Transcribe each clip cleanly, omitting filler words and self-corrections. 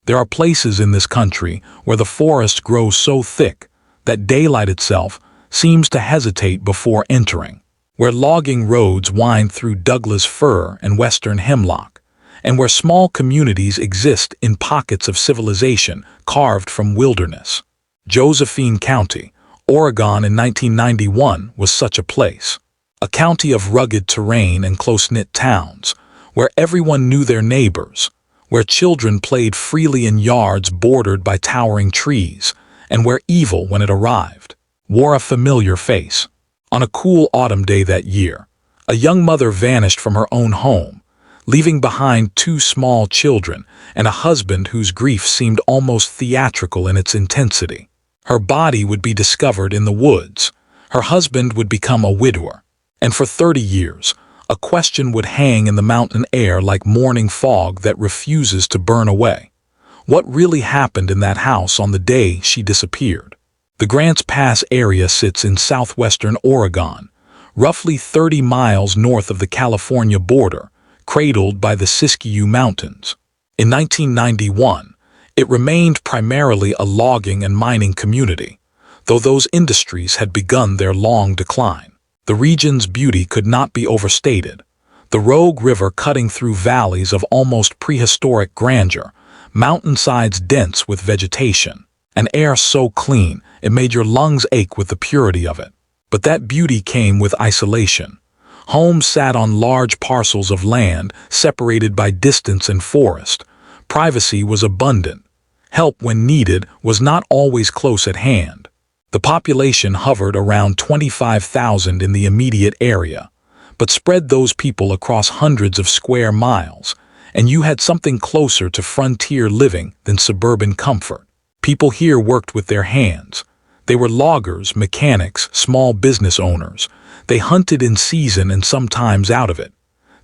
There are places in this country where the forest grows so thick that daylight itself seems to hesitate before entering, where logging roads wind through Douglas fir and western hemlock, and where small communities exist in pockets of civilization carved from wilderness. Josephine County, Oregon in 1991 was such a place. A county of rugged terrain and close-knit towns, where everyone knew their neighbors, where children played freely in yards bordered by towering trees, and where evil, when it arrived, wore a familiar face. On a cool autumn day that year, a young mother vanished from her own home, leaving behind 2 small children and a husband whose grief seemed almost theatrical in its intensity. Her body would be discovered in the woods, her husband would become a widower, and for 30 years, a question would hang in the mountain air like morning fog that refuses to burn away. What really happened in that house on the day she disappeared? The Grants Pass area sits in southwestern Oregon, roughly 30 miles north of the California border, cradled by the Siskiyou Mountains. In 1991, it remained primarily a logging and mining community, though those industries had begun their long decline. The region's beauty could not be overstated. The Rogue River cutting through valleys of almost prehistoric grandeur, mountainsides dense with vegetation, and air so clean it made your lungs ache with the purity of it. But that beauty came with isolation. Homes sat on large parcels of land separated by distance and forest. Privacy was abundant. Help when needed was not always close at hand. The population hovered around 25,000 in the immediate area, but spread those people across hundreds of square miles, and you had something closer to frontier living than suburban comfort. People here worked with their hands. They were loggers, mechanics, small business owners. They hunted in season and sometimes out of it.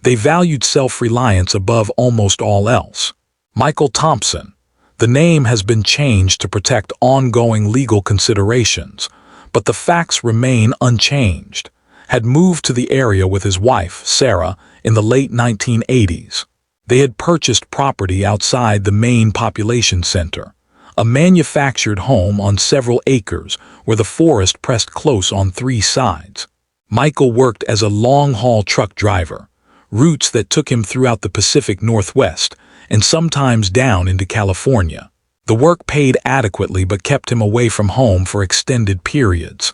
They valued self-reliance above almost all else. Michael Thompson. The name has been changed to protect ongoing legal considerations, but the facts remain unchanged. Had moved to the area with his wife, Sarah, in the late 1980s. They had purchased property outside the main population center, a manufactured home on several acres where the forest pressed close on 3 sides. Michael worked as a long-haul truck driver, routes that took him throughout the Pacific Northwest and sometimes down into California. The work paid adequately but kept him away from home for extended periods.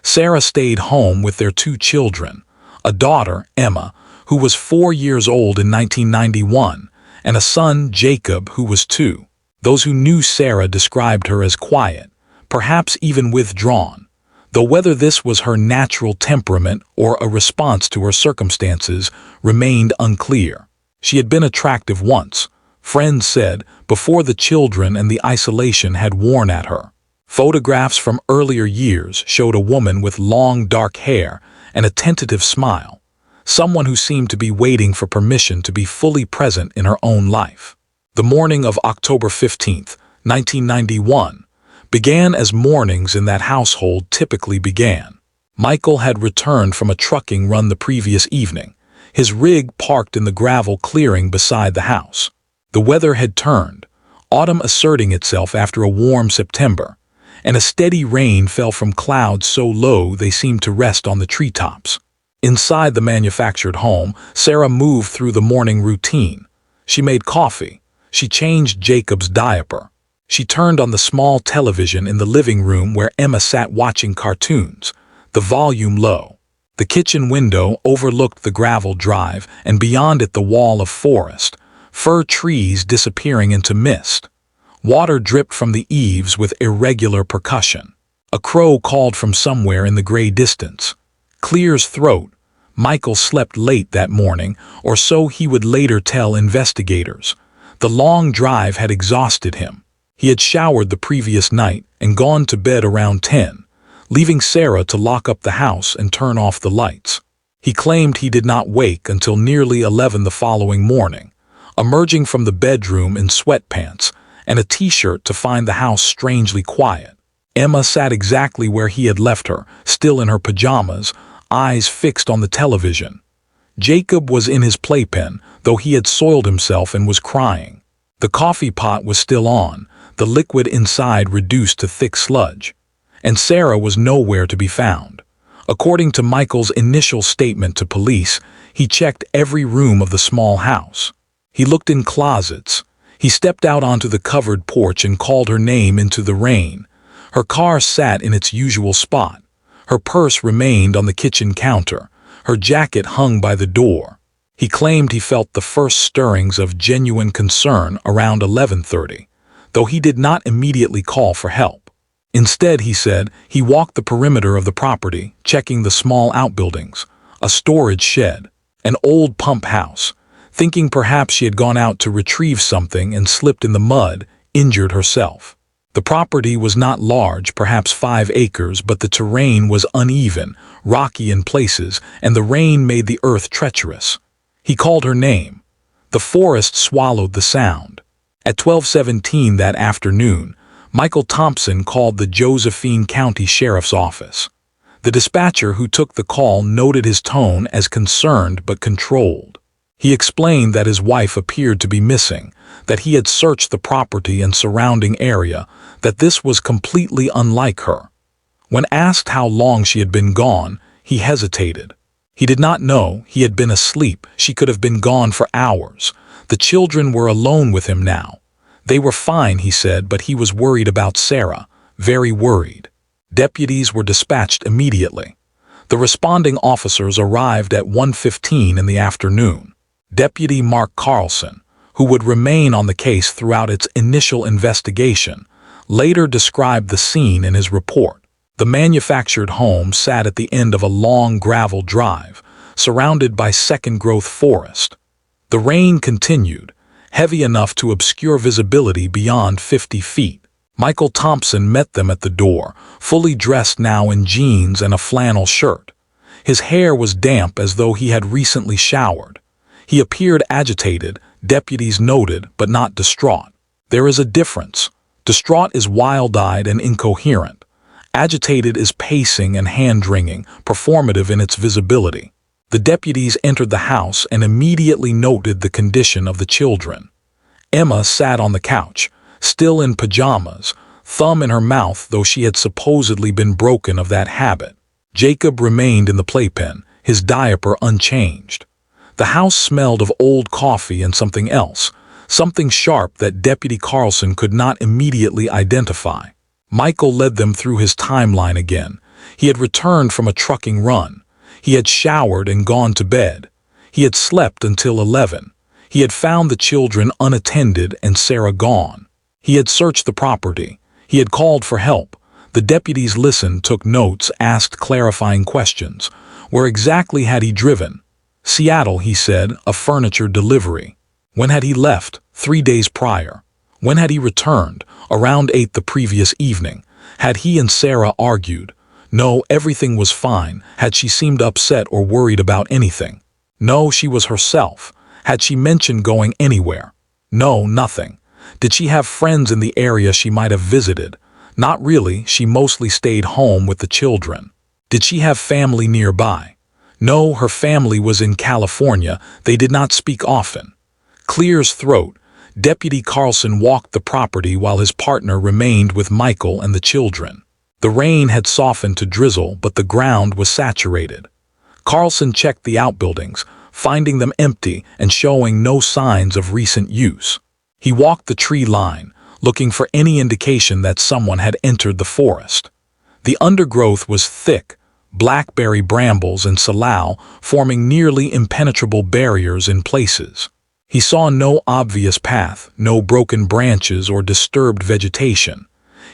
Sarah stayed home with their 2 children, a daughter, Emma, who was 4 years old in 1991, and a son, Jacob, who was 2. Those who knew Sarah described her as quiet, perhaps even withdrawn, though whether this was her natural temperament or a response to her circumstances remained unclear. She had been attractive once, friends said, before the children and the isolation had worn at her. Photographs from earlier years showed a woman with long dark hair and a tentative smile, someone who seemed to be waiting for permission to be fully present in her own life. The morning of October 15, 1991, began as mornings in that household typically began. Michael had returned from a trucking run the previous evening, his rig parked in the gravel clearing beside the house. The weather had turned, autumn asserting itself after a warm September, and a steady rain fell from clouds so low they seemed to rest on the treetops. Inside the manufactured home, Sarah moved through the morning routine. She made coffee. She changed Jacob's diaper. She turned on the small television in the living room where Emma sat watching cartoons, the volume low. The kitchen window overlooked the gravel drive, and beyond it the wall of forest, fir trees disappearing into mist. Water dripped from the eaves with irregular percussion. A crow called from somewhere in the gray distance. Clear's throat. Michael slept late that morning, or so he would later tell investigators. The long drive had exhausted him. He had showered the previous night and gone to bed around 10, leaving Sarah to lock up the house and turn off the lights. He claimed he did not wake until nearly 11 the following morning, emerging from the bedroom in sweatpants and a t-shirt to find the house strangely quiet. Emma sat exactly where he had left her, still in her pajamas, eyes fixed on the television. Jacob was in his playpen, though he had soiled himself and was crying. The coffee pot was still on, the liquid inside reduced to thick sludge. And Sarah was nowhere to be found. According to Michael's initial statement to police, he checked every room of the small house. He looked in closets. He stepped out onto the covered porch and called her name into the rain. Her car sat in its usual spot. Her purse remained on the kitchen counter. Her jacket hung by the door. He claimed he felt the first stirrings of genuine concern around 11:30, though he did not immediately call for help. Instead, he said, he walked the perimeter of the property, checking the small outbuildings, a storage shed, an old pump house, thinking perhaps she had gone out to retrieve something and slipped in the mud, injured herself. The property was not large, perhaps 5 acres, but the terrain was uneven, rocky in places, and the rain made the earth treacherous. He called her name. The forest swallowed the sound. At 12:17 that afternoon, Michael Thompson called the Josephine County Sheriff's Office. The dispatcher who took the call noted his tone as concerned but controlled. He explained that his wife appeared to be missing, that he had searched the property and surrounding area, that this was completely unlike her. When asked how long she had been gone, he hesitated. He did not know. He had been asleep. She could have been gone for hours. The children were alone with him now. They were fine, he said, but he was worried about Sarah, very worried. Deputies were dispatched immediately. The responding officers arrived at 1:15 in the afternoon. Deputy Mark Carlson, who would remain on the case throughout its initial investigation, later described the scene in his report. The manufactured home sat at the end of a long gravel drive, surrounded by second-growth forest. The rain continued, heavy enough to obscure visibility beyond 50 feet. Michael Thompson met them at the door, fully dressed now in jeans and a flannel shirt. His hair was damp as though he had recently showered. He appeared agitated, deputies noted, but not distraught. There is a difference. Distraught is wild-eyed and incoherent. Agitated is pacing and hand-wringing, performative in its visibility. The deputies entered the house and immediately noted the condition of the children. Emma sat on the couch, still in pajamas, thumb in her mouth, though she had supposedly been broken of that habit. Jacob remained in the playpen, his diaper unchanged. The house smelled of old coffee and something else, something sharp that Deputy Carlson could not immediately identify. Michael led them through his timeline again. He had returned from a trucking run. He had showered and gone to bed. He had slept until 11. He had found the children unattended and Sarah gone. He had searched the property. He had called for help. The deputies listened, took notes, asked clarifying questions. Where exactly had he driven? Seattle, he said, a furniture delivery. When had he left? 3 days prior. When had he returned? Around 8 the previous evening. Had he and Sarah argued? No, everything was fine. Had she seemed upset or worried about anything? No, she was herself. Had she mentioned going anywhere? No, nothing. Did she have friends in the area she might have visited? Not really, she mostly stayed home with the children. Did she have family nearby? No, her family was in California. They did not speak often. Clear as throat, Deputy Carlson walked the property while his partner remained with Michael and the children. The rain had softened to drizzle, but the ground was saturated. Carlson checked the outbuildings, finding them empty and showing no signs of recent use. He walked the tree line, looking for any indication that someone had entered the forest. The undergrowth was thick, blackberry brambles and salal forming nearly impenetrable barriers in places. He saw no obvious path, no broken branches or disturbed vegetation.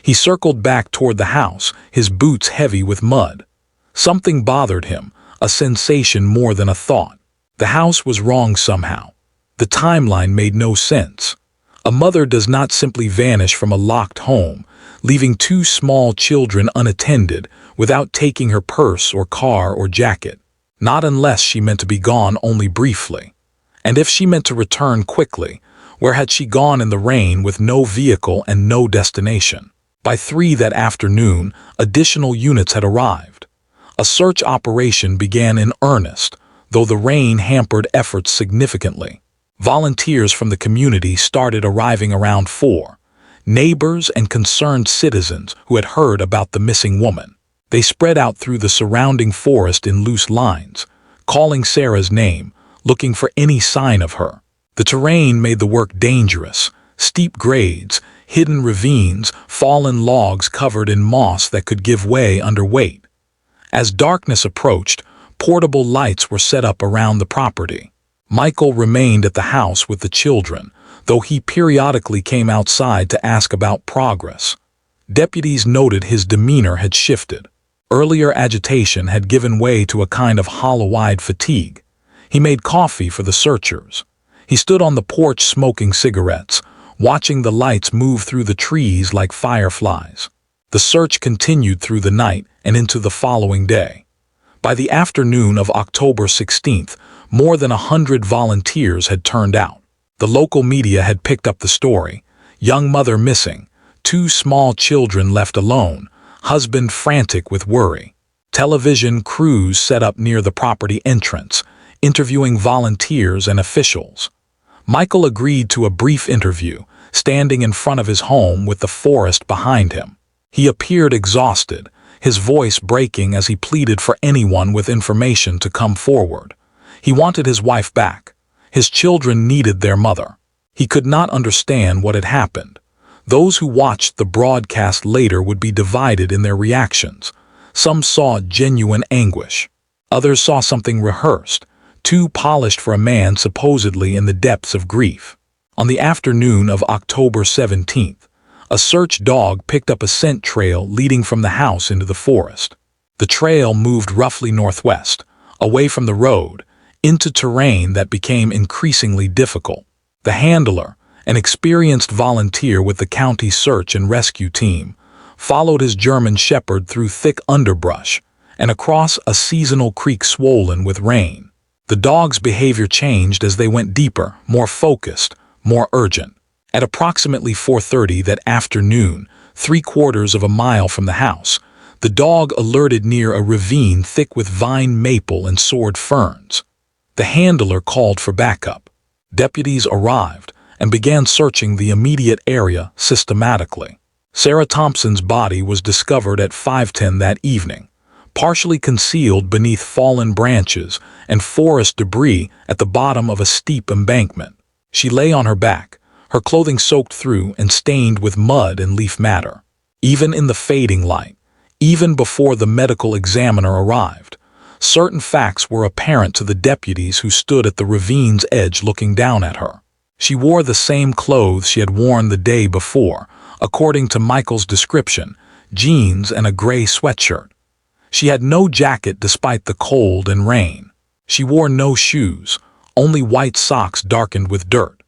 He circled back toward the house, his boots heavy with mud. Something bothered him, a sensation more than a thought. The house was wrong somehow. The timeline made no sense. A mother does not simply vanish from a locked home, leaving 2 small children unattended without taking her purse or car or jacket. Not unless she meant to be gone only briefly. And if she meant to return quickly, where had she gone in the rain with no vehicle and no destination? By 3 that afternoon, additional units had arrived. A search operation began in earnest, though the rain hampered efforts significantly. Volunteers from the community started arriving around 4. Neighbors and concerned citizens who had heard about the missing woman. They spread out through the surrounding forest in loose lines, calling Sarah's name, looking for any sign of her. The terrain made the work dangerous. Steep grades, hidden ravines, fallen logs covered in moss that could give way under weight. As darkness approached, portable lights were set up around the property. Michael remained at the house with the children, though he periodically came outside to ask about progress. Deputies noted his demeanor had shifted. Earlier agitation had given way to a kind of hollow-eyed fatigue. He made coffee for the searchers. He stood on the porch smoking cigarettes, watching the lights move through the trees like fireflies. The search continued through the night and into the following day. By the afternoon of October 16th, more than 100 volunteers had turned out. The local media had picked up the story. Young mother missing, 2 small children left alone, husband frantic with worry. Television crews set up near the property entrance, interviewing volunteers and officials. Michael agreed to a brief interview, standing in front of his home with the forest behind him. He appeared exhausted, his voice breaking as he pleaded for anyone with information to come forward. He wanted his wife back. His children needed their mother. He could not understand what had happened. Those who watched the broadcast later would be divided in their reactions. Some saw genuine anguish. Others saw something rehearsed, too polished for a man supposedly in the depths of grief. On the afternoon of October 17th, a search dog picked up a scent trail leading from the house into the forest. The trail moved roughly northwest, away from the road, into terrain that became increasingly difficult. The handler, an experienced volunteer with the county search and rescue team, followed his German shepherd through thick underbrush and across a seasonal creek swollen with rain. The dog's behavior changed as they went deeper, more focused, more urgent. At approximately 4:30 that afternoon, 3/4 of a mile from the house, the dog alerted near a ravine thick with vine maple and sword ferns. The handler called for backup. Deputies arrived and began searching the immediate area systematically. Sarah Thompson's body was discovered at 5:10 that evening, partially concealed beneath fallen branches and forest debris at the bottom of a steep embankment. She lay on her back, her clothing soaked through and stained with mud and leaf matter. Even in the fading light, even before the medical examiner arrived, certain facts were apparent to the deputies who stood at the ravine's edge looking down at her. She wore the same clothes she had worn the day before, according to Michael's description, jeans and a gray sweatshirt. She had no jacket despite the cold and rain. She wore no shoes, only white socks darkened with dirt.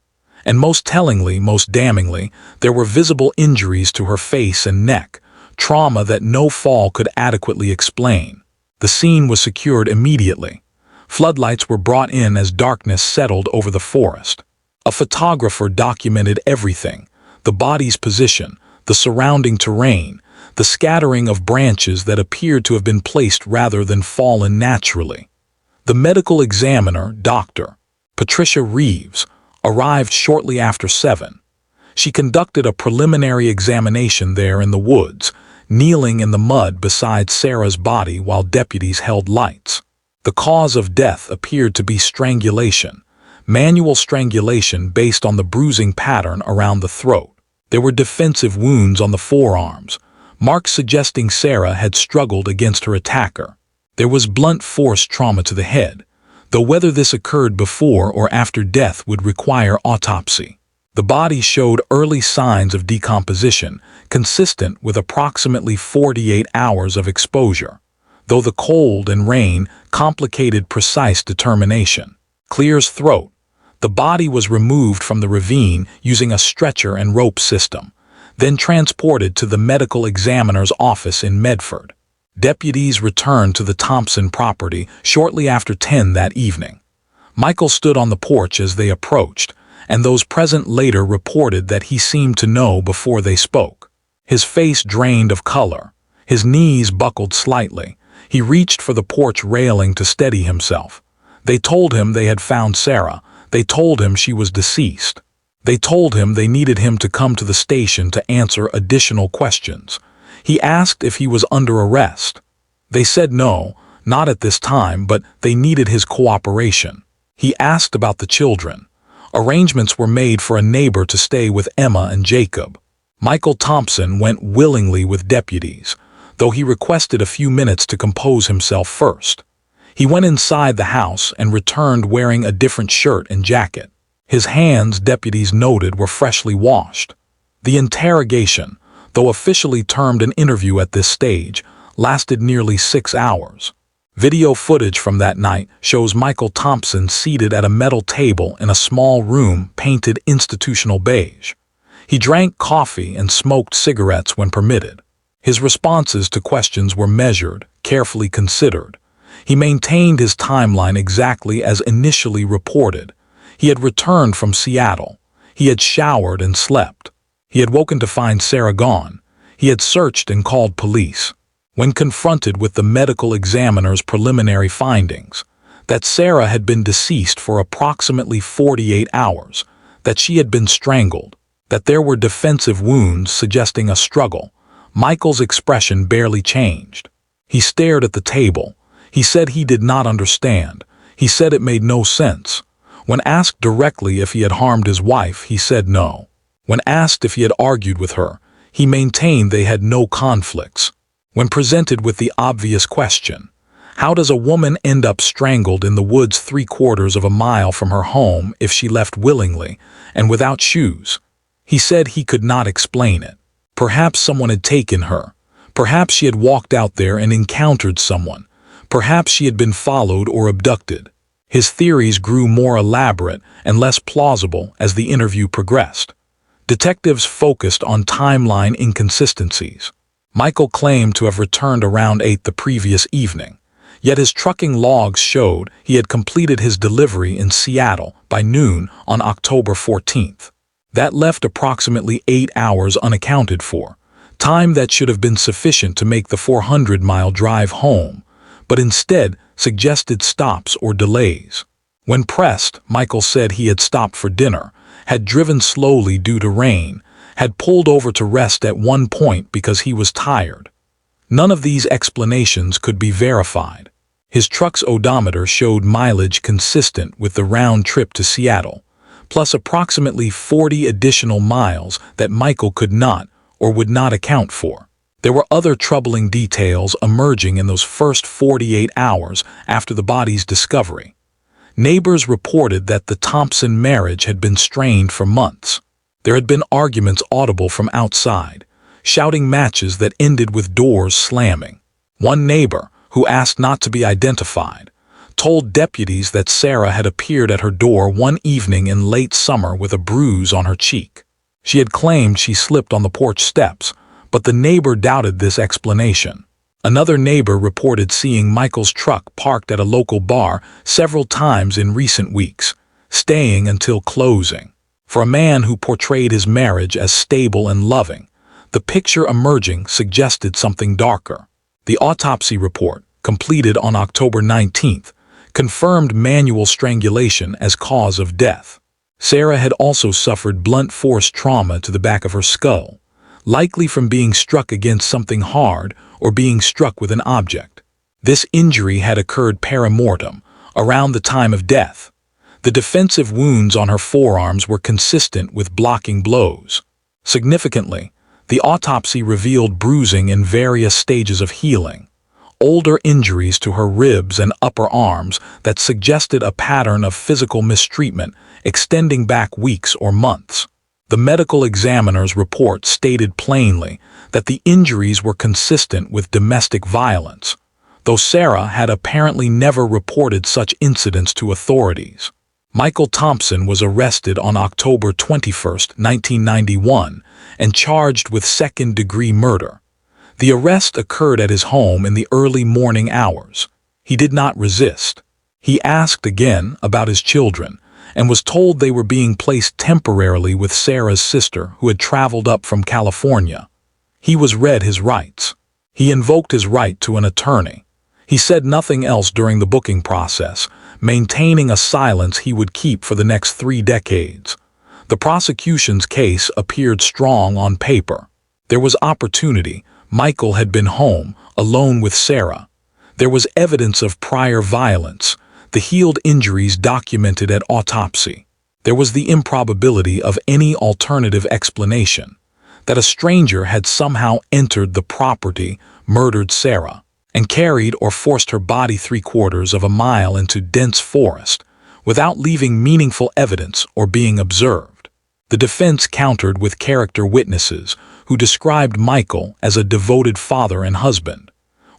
And most tellingly, most damningly, there were visible injuries to her face and neck, trauma that no fall could adequately explain. The scene was secured immediately. Floodlights were brought in as darkness settled over the forest. A photographer documented everything: the body's position, the surrounding terrain, the scattering of branches that appeared to have been placed rather than fallen naturally. The medical examiner, Dr. Patricia Reeves, arrived shortly after 7. She conducted a preliminary examination there in the woods, kneeling in the mud beside Sarah's body while deputies held lights. The cause of death appeared to be strangulation, manual strangulation based on the bruising pattern around the throat. There were defensive wounds on the forearms, marks suggesting Sarah had struggled against her attacker. There was blunt force trauma to the head, though whether this occurred before or after death would require autopsy. The body showed early signs of decomposition, consistent with approximately 48 hours of exposure, though the cold and rain complicated precise determination. Clear's throat. The body was removed from the ravine using a stretcher and rope system, then transported to the medical examiner's office in Medford. Deputies returned to the Thompson property shortly after 10 that evening. Michael stood on the porch as they approached, and those present later reported that he seemed to know before they spoke. His face drained of color, his knees buckled slightly. He reached for the porch railing to steady himself. They told him they had found Sarah, They told him she was deceased. They told him they needed him to come to the station to answer additional questions. He asked if he was under arrest. They said no, not at this time, but they needed his cooperation. He asked about the children. Arrangements were made for a neighbor to stay with Emma and Jacob. Michael Thompson went willingly with deputies, though he requested a few minutes to compose himself first. He went inside the house and returned wearing a different shirt and jacket. His hands, deputies noted, were freshly washed. The interrogation, though officially termed an interview at this stage, lasted nearly 6 hours. Video footage from that night shows Michael Thompson seated at a metal table in a small room painted institutional beige. He drank coffee and smoked cigarettes when permitted. His responses to questions were measured, carefully considered. He maintained his timeline exactly as initially reported. He had returned from Seattle. He had showered and slept. He had woken to find Sarah gone. He had searched and called police. When confronted with the medical examiner's preliminary findings, that Sarah had been deceased for approximately 48 hours, that she had been strangled, that there were defensive wounds suggesting a struggle, Michael's expression barely changed. He stared at the table. He said he did not understand. He said it made no sense. When asked directly if he had harmed his wife, he said no. When asked if he had argued with her, he maintained they had no conflicts. When presented with the obvious question, how does a woman end up strangled in the woods 3/4 of a mile from her home if she left willingly and without shoes? He said he could not explain it. Perhaps someone had taken her. Perhaps she had walked out there and encountered someone. Perhaps she had been followed or abducted. His theories grew more elaborate and less plausible as the interview progressed. Detectives focused on timeline inconsistencies. Michael claimed to have returned around 8 the previous evening, yet his trucking logs showed he had completed his delivery in Seattle by noon on October 14th. That left approximately 8 hours unaccounted for, time that should have been sufficient to make the 400-mile drive home, but instead suggested stops or delays. When pressed, Michael said he had stopped for dinner, had driven slowly due to rain, had pulled over to rest at one point because he was tired. None of these explanations could be verified. His truck's odometer showed mileage consistent with the round trip to Seattle, plus approximately 40 additional miles that Michael could not or would not account for. There were other troubling details emerging in those first 48 hours after the body's discovery. Neighbors reported that the Thompson marriage had been strained for months. There had been arguments audible from outside, shouting matches that ended with doors slamming. One neighbor, who asked not to be identified, told deputies that Sarah had appeared at her door one evening in late summer with a bruise on her cheek. She had claimed she slipped on the porch steps, but the neighbor doubted this explanation. Another neighbor reported seeing Michael's truck parked at a local bar several times in recent weeks, staying until closing. For a man who portrayed his marriage as stable and loving, the picture emerging suggested something darker. The autopsy report, completed on October 19th, confirmed manual strangulation as cause of death. Sarah had also suffered blunt force trauma to the back of her skull, likely from being struck against something hard or being struck with an object. This injury had occurred perimortem, around the time of death. The defensive wounds on her forearms were consistent with blocking blows. Significantly, the autopsy revealed bruising in various stages of healing, older injuries to her ribs and upper arms that suggested a pattern of physical mistreatment extending back weeks or months. The medical examiner's report stated plainly that the injuries were consistent with domestic violence, though Sarah had apparently never reported such incidents to authorities. Michael Thompson was arrested on October 21, 1991, and charged with second-degree murder. The arrest occurred at his home in the early morning hours. He did not resist. He asked again about his children, and was told they were being placed temporarily with Sarah's sister, who had traveled up from California. He was read his rights. He invoked his right to an attorney. He said nothing else during the booking process, maintaining a silence he would keep for the next 3 decades. The prosecution's case appeared strong on paper. There was opportunity. Michael had been home, alone with Sarah. There was evidence of prior violence, the healed injuries documented at autopsy. There was the improbability of any alternative explanation, that a stranger had somehow entered the property, murdered Sarah, and carried or forced her body 3/4 of a mile into dense forest, without leaving meaningful evidence or being observed. The defense countered with character witnesses who described Michael as a devoted father and husband,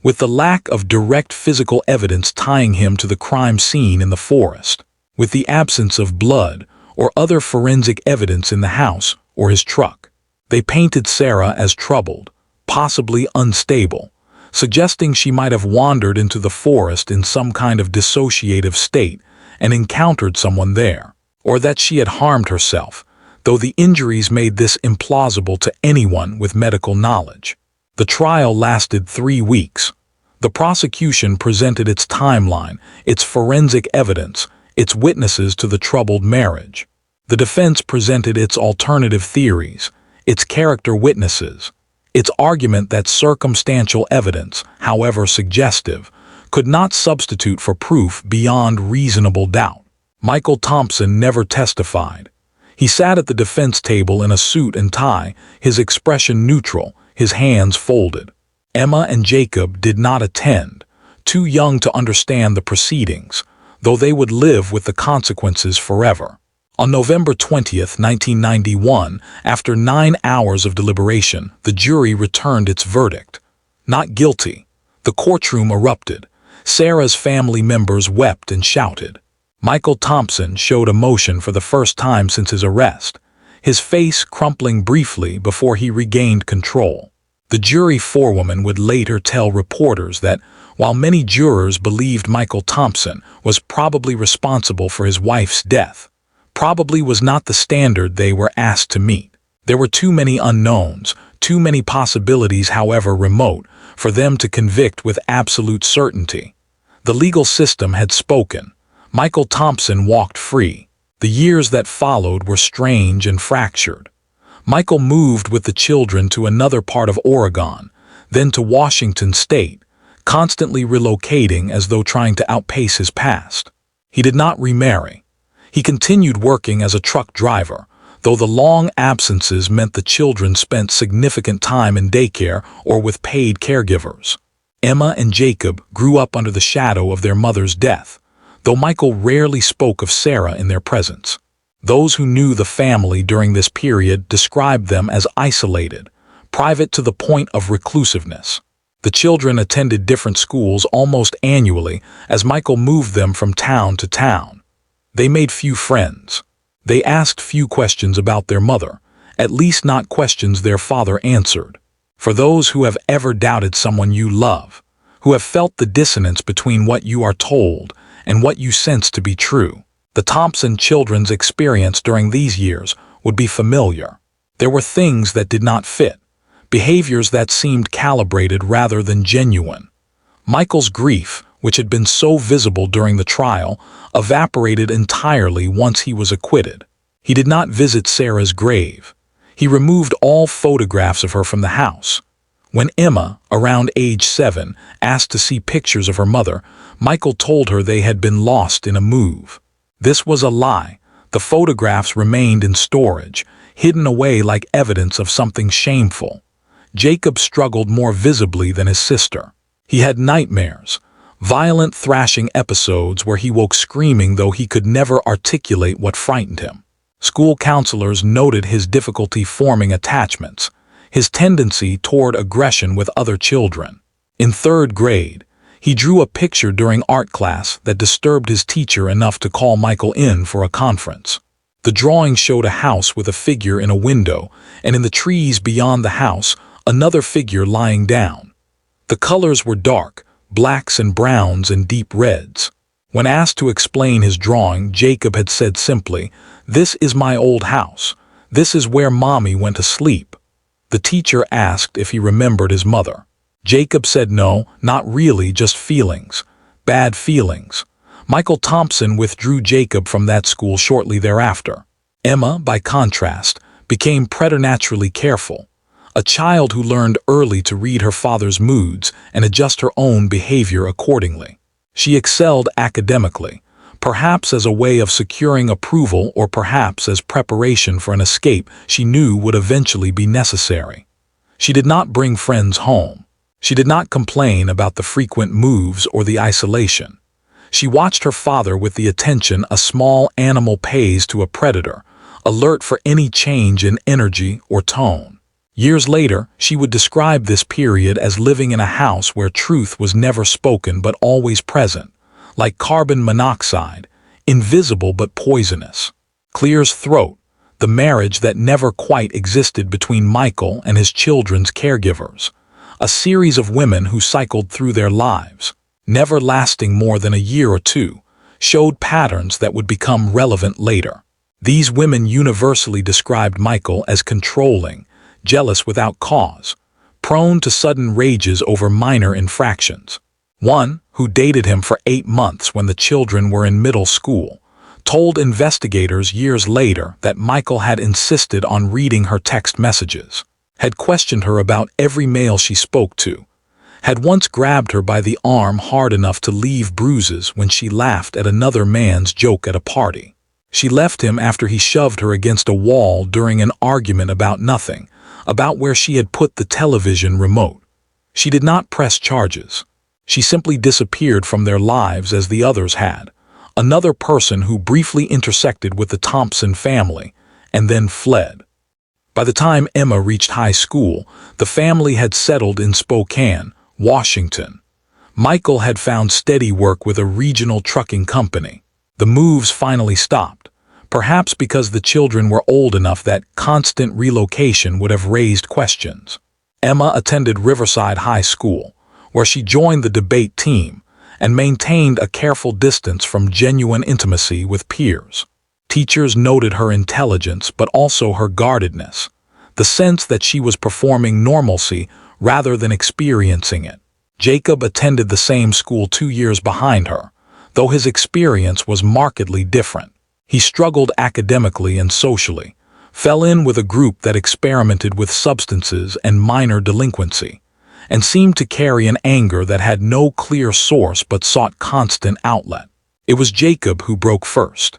with the lack of direct physical evidence tying him to the crime scene in the forest, with the absence of blood or other forensic evidence in the house or his truck. They painted Sarah as troubled, possibly unstable, suggesting she might have wandered into the forest in some kind of dissociative state and encountered someone there, or that she had harmed herself, though the injuries made this implausible to anyone with medical knowledge. The trial lasted 3 weeks. The prosecution presented its timeline, its forensic evidence, its witnesses to the troubled marriage. The defense presented its alternative theories, its character witnesses, its argument that circumstantial evidence, however suggestive, could not substitute for proof beyond reasonable doubt. Michael Thompson never testified. He sat at the defense table in a suit and tie, his expression neutral, his hands folded. Emma and Jacob did not attend, too young to understand the proceedings, though they would live with the consequences forever. On November 20th, 1991, after 9 hours of deliberation, the jury returned its verdict. Not guilty. The courtroom erupted. Sarah's family members wept and shouted. Michael Thompson showed emotion for the first time since his arrest, his face crumpling briefly before he regained control. The jury forewoman would later tell reporters that, while many jurors believed Michael Thompson was probably responsible for his wife's death, probably was not the standard they were asked to meet. There were too many unknowns, too many possibilities, however remote, for them to convict with absolute certainty. The legal system had spoken. Michael Thompson walked free. The years that followed were strange and fractured. Michael moved with the children to another part of Oregon, then to Washington State, constantly relocating as though trying to outpace his past. He did not remarry. He continued working as a truck driver, though the long absences meant the children spent significant time in daycare or with paid caregivers. Emma and Jacob grew up under the shadow of their mother's death, though Michael rarely spoke of Sarah in their presence. Those who knew the family during this period described them as isolated, private to the point of reclusiveness. The children attended different schools almost annually as Michael moved them from town to town. They made few friends. They asked few questions about their mother, at least not questions their father answered. For those who have ever doubted someone you love, who have felt the dissonance between what you are told and what you sense to be true, the Thompson children's experience during these years would be familiar. There were things that did not fit, behaviors that seemed calibrated rather than genuine. Michael's grief, which had been so visible during the trial, evaporated entirely once he was acquitted. He did not visit Sarah's grave. He removed all photographs of her from the house. When Emma, around age 7, asked to see pictures of her mother, Michael told her they had been lost in a move. This was a lie. The photographs remained in storage, hidden away like evidence of something shameful. Jacob struggled more visibly than his sister. He had nightmares, violent thrashing episodes where he woke screaming though he could never articulate what frightened him. School counselors noted his difficulty forming attachments, his tendency toward aggression with other children. In 3rd grade, he drew a picture during art class that disturbed his teacher enough to call Michael in for a conference. The drawing showed a house with a figure in a window, and in the trees beyond the house, another figure lying down. The colors were dark, blacks and browns and deep reds. When asked to explain his drawing, Jacob had said simply, "This is my old house. This is where Mommy went to sleep." The teacher asked if he remembered his mother. Jacob said no, not really, just feelings. Bad feelings. Michael Thompson withdrew Jacob from that school shortly thereafter. Emma, by contrast, became preternaturally careful, a child who learned early to read her father's moods and adjust her own behavior accordingly. She excelled academically, perhaps as a way of securing approval or perhaps as preparation for an escape she knew would eventually be necessary. She did not bring friends home. She did not complain about the frequent moves or the isolation. She watched her father with the attention a small animal pays to a predator, alert for any change in energy or tone. Years later, she would describe this period as living in a house where truth was never spoken but always present, like carbon monoxide, invisible but poisonous. Clear's throat, the marriage that never quite existed between Michael and his children's caregivers. A series of women who cycled through their lives, never lasting more than a year or two, showed patterns that would become relevant later. These women universally described Michael as controlling, jealous without cause, prone to sudden rages over minor infractions. One, who dated him for 8 months when the children were in middle school, told investigators years later that Michael had insisted on reading her text messages, had questioned her about every male she spoke to, had once grabbed her by the arm hard enough to leave bruises when she laughed at another man's joke at a party. She left him after he shoved her against a wall during an argument about nothing, about where she had put the television remote. She did not press charges. She simply disappeared from their lives as the others had, another person who briefly intersected with the Thompson family and then fled. By the time Emma reached high school, the family had settled in Spokane, Washington. Michael had found steady work with a regional trucking company. The moves finally stopped, perhaps because the children were old enough that constant relocation would have raised questions. Emma attended Riverside High School, where she joined the debate team and maintained a careful distance from genuine intimacy with peers. Teachers noted her intelligence but also her guardedness, the sense that she was performing normalcy rather than experiencing it. Jacob attended the same school 2 years behind her, though his experience was markedly different. He struggled academically and socially, fell in with a group that experimented with substances and minor delinquency, and seemed to carry an anger that had no clear source but sought constant outlet. It was Jacob who broke first.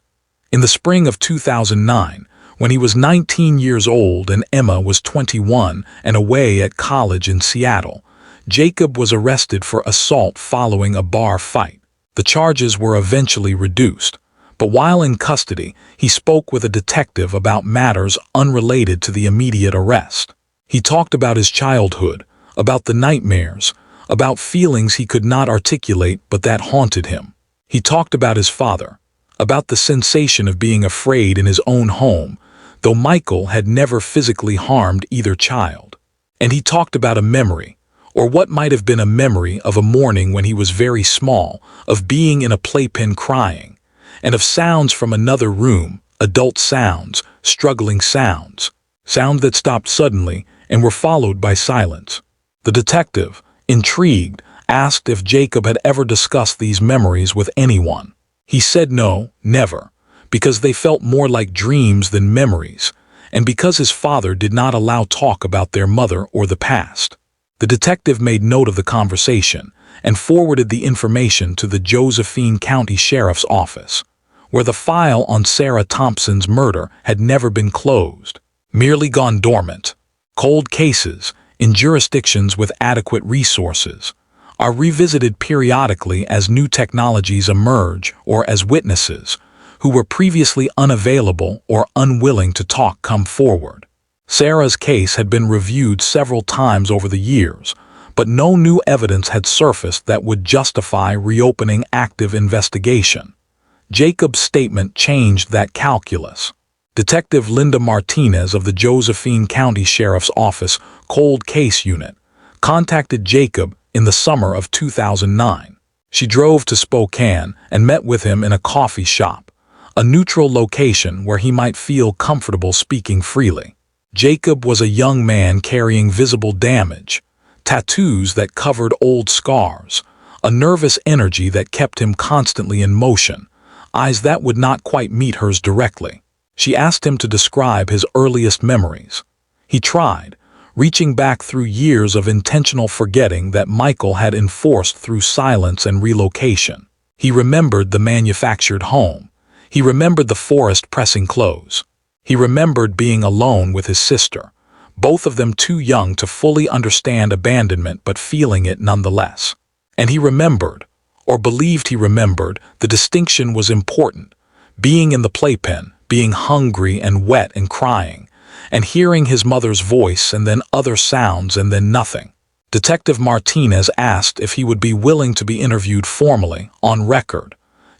In the spring of 2009, when he was 19 years old and Emma was 21 and away at college in Seattle, Jacob was arrested for assault following a bar fight. The charges were eventually reduced, but while in custody, he spoke with a detective about matters unrelated to the immediate arrest. He talked about his childhood, about the nightmares, about feelings he could not articulate but that haunted him. He talked about his father, about the sensation of being afraid in his own home, though Michael had never physically harmed either child. And he talked about a memory, or what might have been a memory of a morning when he was very small, of being in a playpen crying, and of sounds from another room, adult sounds, struggling sounds, sounds that stopped suddenly and were followed by silence. The detective, intrigued, asked if Jacob had ever discussed these memories with anyone. He said no, never, because they felt more like dreams than memories, and because his father did not allow talk about their mother or the past. The detective made note of the conversation and forwarded the information to the Josephine County Sheriff's Office, where the file on Sarah Thompson's murder had never been closed, merely gone dormant. Cold cases, in jurisdictions with adequate resources, are revisited periodically as new technologies emerge or as witnesses who were previously unavailable or unwilling to talk come forward. Sarah's case had been reviewed several times over the years, but no new evidence had surfaced that would justify reopening active investigation. Jacob's statement changed that calculus. Detective Linda Martinez of the Josephine County Sheriff's Office Cold Case Unit contacted Jacob in the summer of 2009. She drove to Spokane and met with him in a coffee shop, a neutral location where he might feel comfortable speaking freely. Jacob was a young man carrying visible damage, tattoos that covered old scars, a nervous energy that kept him constantly in motion, eyes that would not quite meet hers directly. She asked him to describe his earliest memories. He tried, reaching back through years of intentional forgetting that Michael had enforced through silence and relocation. He remembered the manufactured home. He remembered the forest pressing close. He remembered being alone with his sister, both of them too young to fully understand abandonment but feeling it nonetheless. And he remembered, or believed he remembered, the distinction was important, being in the playpen, being hungry and wet and crying, and hearing his mother's voice and then other sounds and then nothing. Detective Martinez asked if he would be willing to be interviewed formally, on record.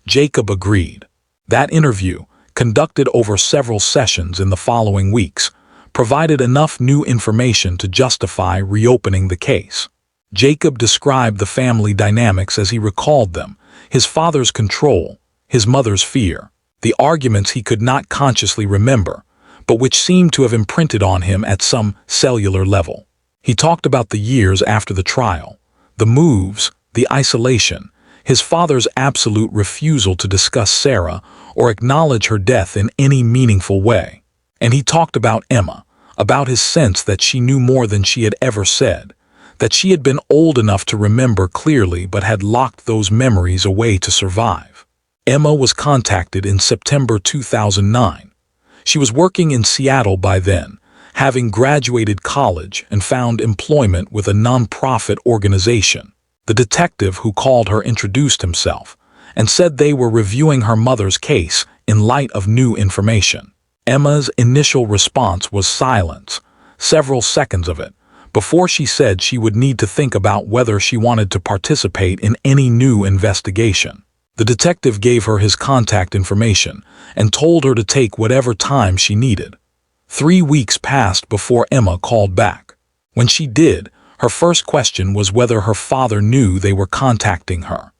Jacob agreed. That interview, conducted over several sessions in the following weeks, provided enough new information to justify reopening the case. Jacob described the family dynamics as he recalled them, his father's control, his mother's fear, the arguments he could not consciously remember, but which seemed to have imprinted on him at some cellular level. He talked about the years after the trial, the moves, the isolation, his father's absolute refusal to discuss Sarah or acknowledge her death in any meaningful way. And he talked about Emma, about his sense that she knew more than she had ever said, that she had been old enough to remember clearly but had locked those memories away to survive. Emma was contacted in September 2009. She was working in Seattle by then, having graduated college and found employment with a nonprofit organization. The detective who called her introduced himself and said they were reviewing her mother's case in light of new information. Emma's initial response was silence, several seconds of it, before she said she would need to think about whether she wanted to participate in any new investigation. The detective gave her his contact information and told her to take whatever time she needed. 3 weeks passed before Emma called back. When she did, her first question was whether her father knew they were contacting her.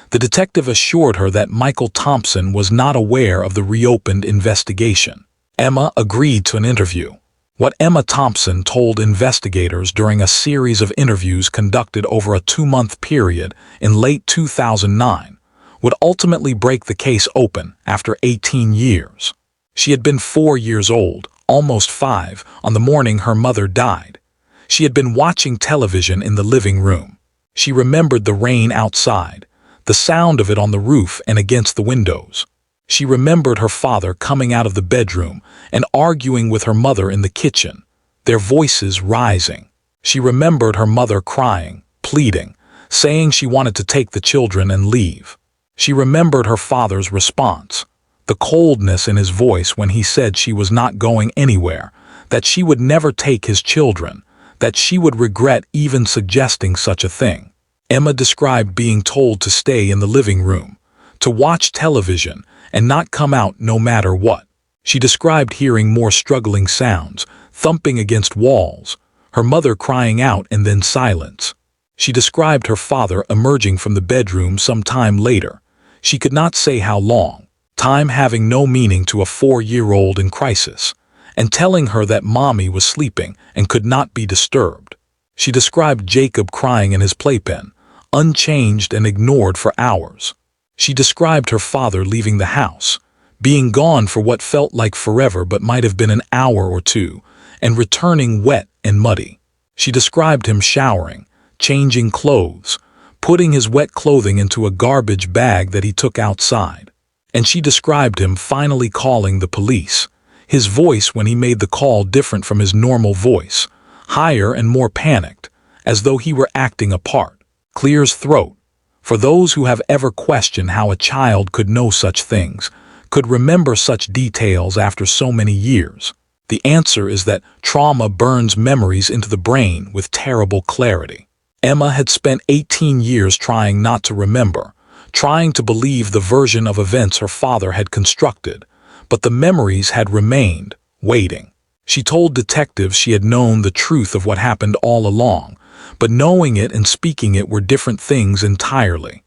The detective assured her that Michael Thompson was not aware of the reopened investigation. Emma agreed to an interview. What Emma Thompson told investigators during a series of interviews conducted over a 2-month period in late 2009 would ultimately break the case open after 18 years. She had been 4 years old, almost 5, on the morning her mother died. She had been watching television in the living room. She remembered the rain outside, the sound of it on the roof and against the windows. She remembered her father coming out of the bedroom and arguing with her mother in the kitchen, their voices rising. She remembered her mother crying, pleading, saying she wanted to take the children and leave. She remembered her father's response, the coldness in his voice when he said she was not going anywhere, that she would never take his children, that she would regret even suggesting such a thing. Emma described being told to stay in the living room, to watch television, and not come out no matter what. She described hearing more struggling sounds, thumping against walls, her mother crying out and then silence. She described her father emerging from the bedroom some time later. She could not say how long, time having no meaning to a 4-year-old in crisis, and telling her that mommy was sleeping and could not be disturbed. She described Jacob crying in his playpen, unchanged and ignored for hours. She described her father leaving the house, being gone for what felt like forever but might have been an hour or two, and returning wet and muddy. She described him showering, changing clothes, putting his wet clothing into a garbage bag that he took outside. And she described him finally calling the police, his voice when he made the call different from his normal voice, higher and more panicked, as though he were acting a part. Clears throat. For those who have ever questioned how a child could know such things, could remember such details after so many years, the answer is that trauma burns memories into the brain with terrible clarity. Emma had spent 18 years trying not to remember, trying to believe the version of events her father had constructed, but the memories had remained, waiting. She told detectives she had known the truth of what happened all along, but knowing it and speaking it were different things entirely.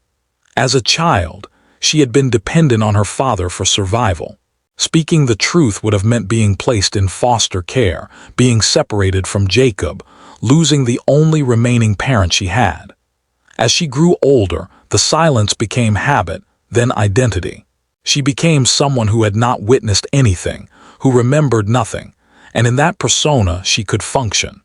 As a child, she had been dependent on her father for survival. Speaking the truth would have meant being placed in foster care, being separated from Jacob, losing the only remaining parent she had. As she grew older, the silence became habit, then identity. She became someone who had not witnessed anything, who remembered nothing, and in that persona she could function.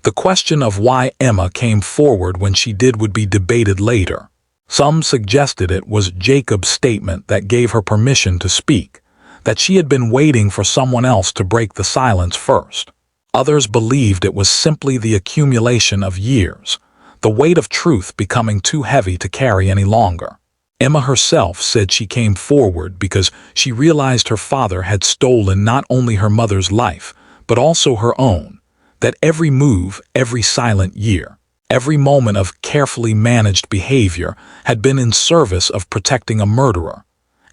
The question of why Emma came forward when she did would be debated later. Some suggested it was Jacob's statement that gave her permission to speak, that she had been waiting for someone else to break the silence first. Others believed it was simply the accumulation of years, the weight of truth becoming too heavy to carry any longer. Emma herself said she came forward because she realized her father had stolen not only her mother's life, but also her own, that every move, every silent year, every moment of carefully managed behavior had been in service of protecting a murderer,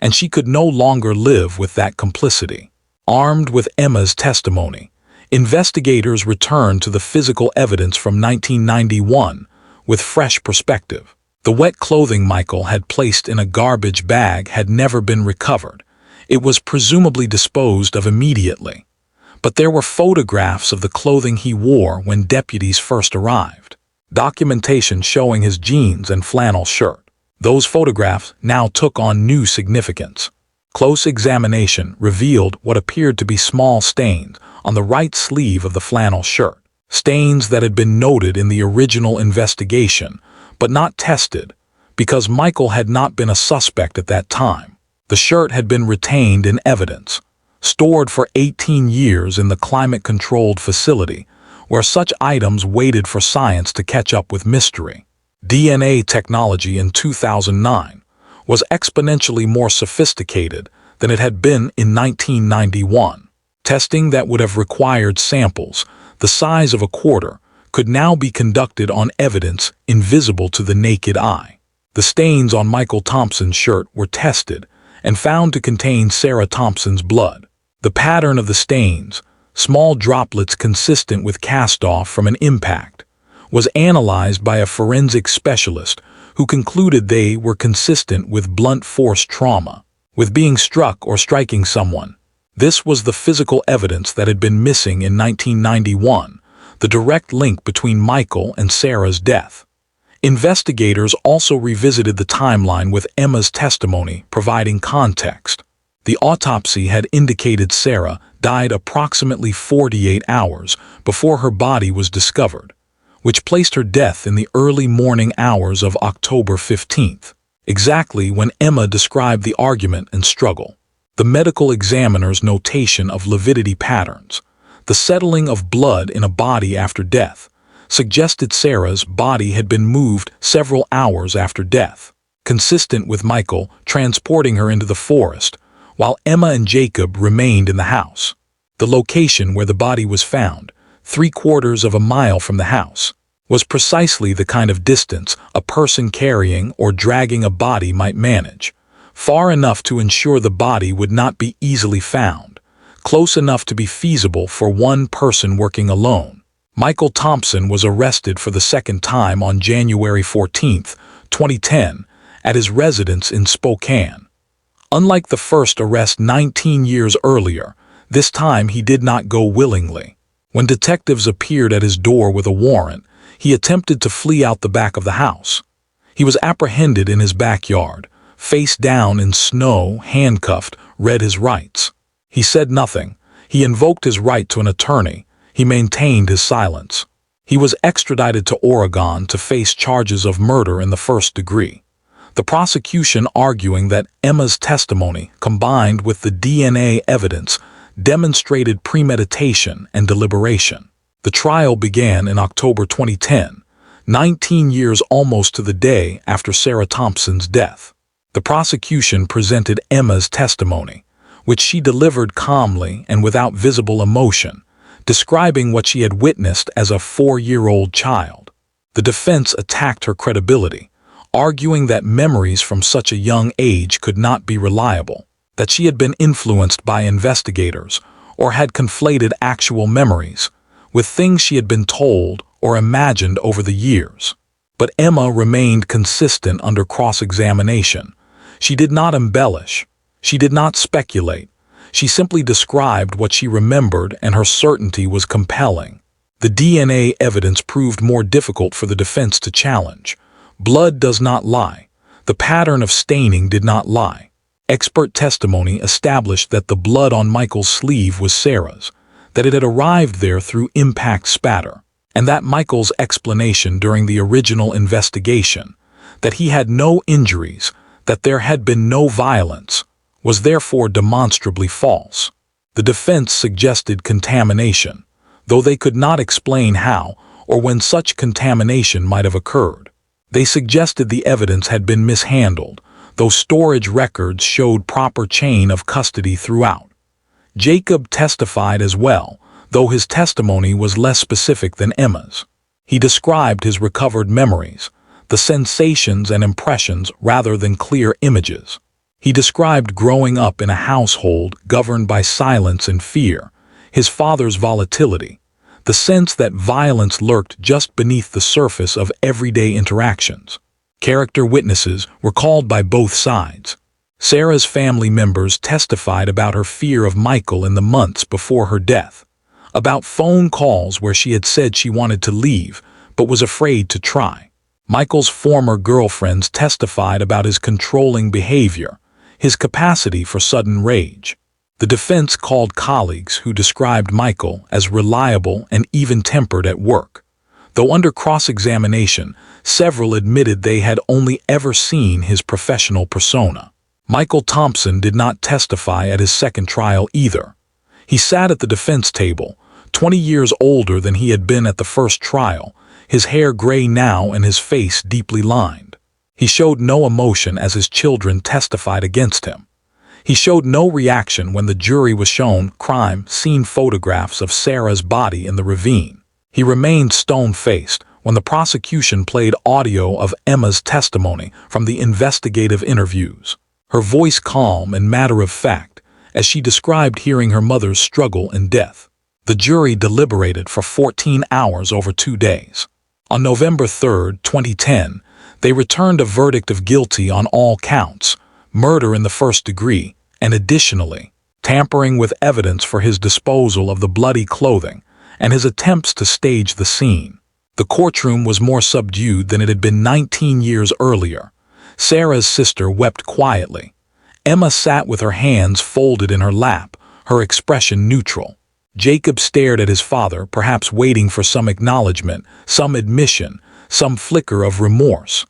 and she could no longer live with that complicity. Armed with Emma's testimony, investigators returned to the physical evidence from 1991 with fresh perspective. The wet clothing Michael had placed in a garbage bag had never been recovered. It was presumably disposed of immediately. But there were photographs of the clothing he wore when deputies first arrived. Documentation showing his jeans and flannel shirt. Those photographs now took on new significance. Close examination revealed what appeared to be small stains on the right sleeve of the flannel shirt. Stains that had been noted in the original investigation, but not tested, because Michael had not been a suspect at that time. The shirt had been retained in evidence, stored for 18 years in the climate-controlled facility, where such items waited for science to catch up with mystery. DNA technology in 2009 was exponentially more sophisticated than it had been in 1991. Testing that would have required samples the size of a quarter could now be conducted on evidence invisible to the naked eye. The stains on Michael Thompson's shirt were tested and found to contain Sarah Thompson's blood. The pattern of the stains, small droplets consistent with cast-off from an impact, was analyzed by a forensic specialist who concluded they were consistent with blunt force trauma, with being struck or striking someone. This was the physical evidence that had been missing in 1991, the direct link between Michael and Sarah's death. Investigators also revisited the timeline with Emma's testimony providing context. The autopsy had indicated Sarah died approximately 48 hours before her body was discovered, which placed her death in the early morning hours of October 15th, exactly when Emma described the argument and struggle. The medical examiner's notation of lividity patterns, the settling of blood in a body after death, suggested Sarah's body had been moved several hours after death, consistent with Michael transporting her into the forest, while Emma and Jacob remained in the house. The location where the body was found, 3/4 of a mile from the house, was precisely the kind of distance a person carrying or dragging a body might manage, far enough to ensure the body would not be easily found, close enough to be feasible for one person working alone. Michael Thompson was arrested for the second time on January 14, 2010, at his residence in Spokane. Unlike the first arrest 19 years earlier, this time he did not go willingly. When detectives appeared at his door with a warrant, he attempted to flee out the back of the house. He was apprehended in his backyard, face down in snow, handcuffed, read his rights. He said nothing. He invoked his right to an attorney. He maintained his silence. He was extradited to Oregon to face charges of murder in the first degree. The prosecution arguing that Emma's testimony, combined with the DNA evidence, demonstrated premeditation and deliberation. The trial began in October 2010, 19 years almost to the day after Sarah Thompson's death. The prosecution presented Emma's testimony, which she delivered calmly and without visible emotion, describing what she had witnessed as a 4-year-old child. The defense attacked her credibility, arguing that memories from such a young age could not be reliable, that she had been influenced by investigators or had conflated actual memories with things she had been told or imagined over the years. But Emma remained consistent under cross-examination. She did not embellish. She did not speculate. She simply described what she remembered, and her certainty was compelling. The DNA evidence proved more difficult for the defense to challenge. Blood does not lie. The pattern of staining did not lie. Expert testimony established that the blood on Michael's sleeve was Sarah's, that it had arrived there through impact spatter, and that Michael's explanation during the original investigation, that he had no injuries, that there had been no violence, was therefore demonstrably false. The defense suggested contamination, though they could not explain how or when such contamination might have occurred. They suggested the evidence had been mishandled, though storage records showed proper chain of custody throughout. Jacob testified as well, though his testimony was less specific than Emma's. He described his recovered memories, the sensations and impressions rather than clear images. He described growing up in a household governed by silence and fear, his father's volatility, the sense that violence lurked just beneath the surface of everyday interactions. Character witnesses were called by both sides. Sarah's family members testified about her fear of Michael in the months before her death, about phone calls where she had said she wanted to leave but was afraid to try. Michael's former girlfriends testified about his controlling behavior, his capacity for sudden rage. The defense called colleagues who described Michael as reliable and even-tempered at work, though under cross-examination, several admitted they had only ever seen his professional persona. Michael Thompson did not testify at his second trial either. He sat at the defense table, 20 years older than he had been at the first trial, his hair gray now and his face deeply lined. He showed no emotion as his children testified against him. He showed no reaction when the jury was shown crime scene photographs of Sarah's body in the ravine. He remained stone-faced when the prosecution played audio of Emma's testimony from the investigative interviews, her voice calm and matter-of-fact as she described hearing her mother's struggle and death. The jury deliberated for 14 hours over 2 days. On November 3, 2010, they returned a verdict of guilty on all counts, murder in the first degree, and additionally, tampering with evidence for his disposal of the bloody clothing and his attempts to stage the scene. The courtroom was more subdued than it had been 19 years earlier. Sarah's sister wept quietly. Emma sat with her hands folded in her lap, her expression neutral. Jacob stared at his father, perhaps waiting for some acknowledgement, some admission, some flicker of remorse.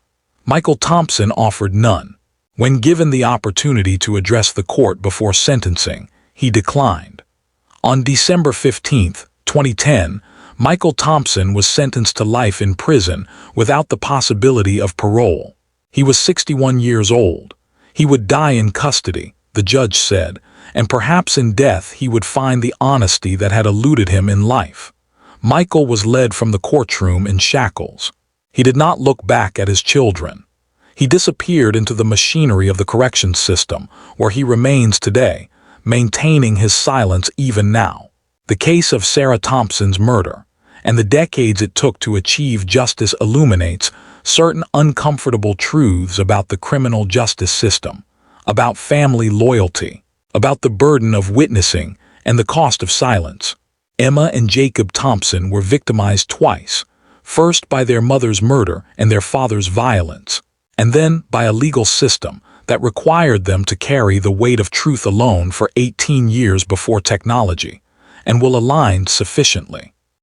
Michael Thompson offered none. When given the opportunity to address the court before sentencing, he declined. On December 15, 2010, Michael Thompson was sentenced to life in prison without the possibility of parole. He was 61 years old. He would die in custody, the judge said, and perhaps in death he would find the honesty that had eluded him in life. Michael was led from the courtroom in shackles. He did not look back at his children. He disappeared into the machinery of the corrections system, where he remains today, maintaining his silence even now. The case of Sarah Thompson's murder, and the decades it took to achieve justice, illuminates certain uncomfortable truths about the criminal justice system, about family loyalty, about the burden of witnessing and the cost of silence. Emma and Jacob Thompson were victimized twice, first by their mother's murder and their father's violence, and then by a legal system that required them to carry the weight of truth alone for 18 years before technology, and will align sufficiently.